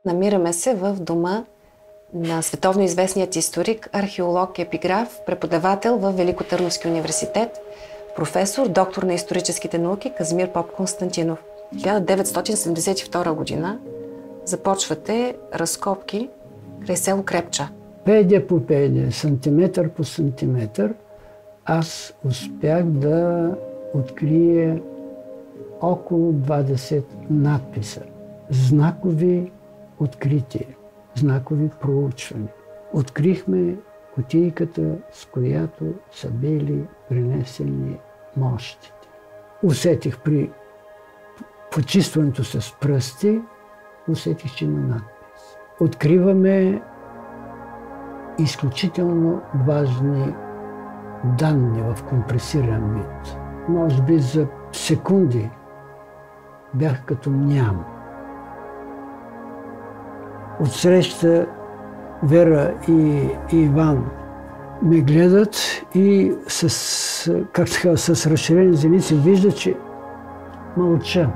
Намираме се в дома на световно известният историк, археолог, епиграф, преподавател в Великотърновски университет, професор, доктор на историческите науки Казимир Попконстантинов. 1972 година започвате разкопки край село Крепча. Пейде по пейде, сантиметър по сантиметър, аз успях да открия около 20 надписа. Знакови открития, знакови проучвания. Открихме кутийката, с която са били принесени мощите. Усетих при почистването с пръсти, усетих, че има надпис. Откриваме изключително важни данни в компресиран вид. Може би за секунди бях като ням. Отсреща Вера и Иван ме гледат и с разширени зеници виждат, че мълча.